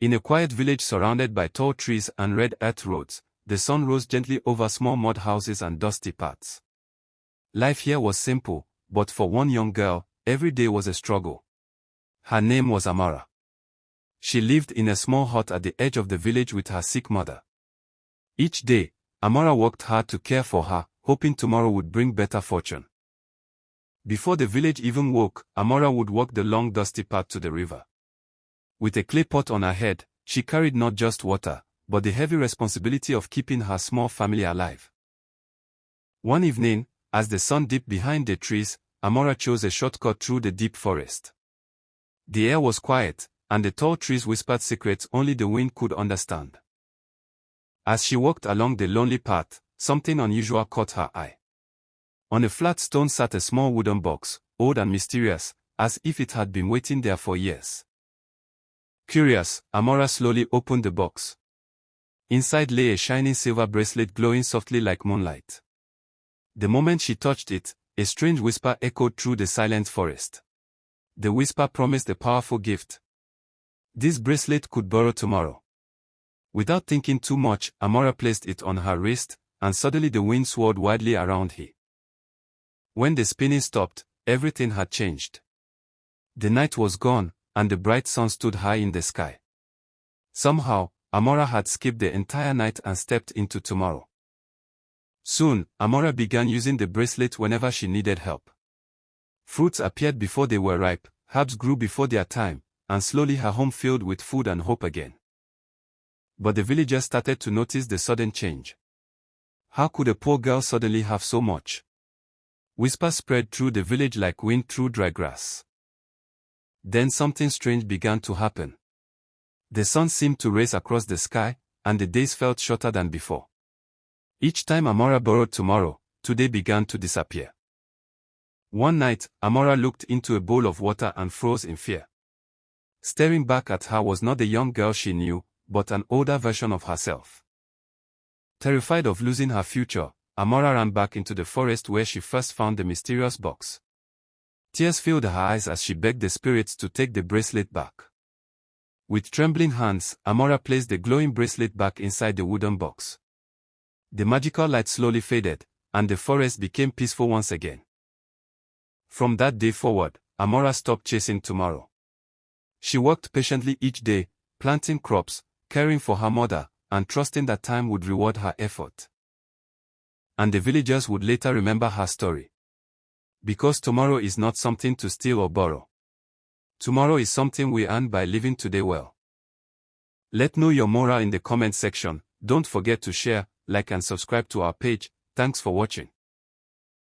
In a quiet village surrounded by tall trees and red earth roads, the sun rose gently over small mud houses and dusty paths. Life here was simple, but for one young girl, every day was a struggle. Her name was Amara. She lived in a small hut at the edge of the village with her sick mother. Each day, Amara worked hard to care for her, hoping tomorrow would bring better fortune. Before the village even woke, Amara would walk the long dusty path to the river. With a clay pot on her head, she carried not just water, but the heavy responsibility of keeping her small family alive. One evening, as the sun dipped behind the trees, Amara chose a shortcut through the deep forest. The air was quiet, and the tall trees whispered secrets only the wind could understand. As she walked along the lonely path, something unusual caught her eye. On a flat stone sat a small wooden box, old and mysterious, as if it had been waiting there for years. Curious, Amara slowly opened the box. Inside lay a shining silver bracelet glowing softly like moonlight. The moment she touched it, a strange whisper echoed through the silent forest. The whisper promised a powerful gift. This bracelet could borrow tomorrow. Without thinking too much, Amara placed it on her wrist, and suddenly the wind swirled wildly around her. When the spinning stopped, everything had changed. The night was gone, and the bright sun stood high in the sky. Somehow, Amara had skipped the entire night and stepped into tomorrow. Soon, Amara began using the bracelet whenever she needed help. Fruits appeared before they were ripe, herbs grew before their time, and slowly her home filled with food and hope again. But the villagers started to notice the sudden change. How could a poor girl suddenly have so much? Whispers spread through the village like wind through dry grass. Then something strange began to happen. The sun seemed to race across the sky, and the days felt shorter than before. Each time Amara borrowed tomorrow, today began to disappear. One night, Amara looked into a bowl of water and froze in fear. Staring back at her was not the young girl she knew, but an older version of herself. Terrified of losing her future, Amara ran back into the forest where she first found the mysterious box. Tears filled her eyes as she begged the spirits to take the bracelet back. With trembling hands, Amara placed the glowing bracelet back inside the wooden box. The magical light slowly faded, and the forest became peaceful once again. From that day forward, Amara stopped chasing tomorrow. She worked patiently each day, planting crops, caring for her mother, and trusting that time would reward her effort. And the villagers would later remember her story. Because tomorrow is not something to steal or borrow. Tomorrow is something we earn by living today well. Let know your moral in the comment section. Don't forget to share, like and subscribe to our page. Thanks for watching.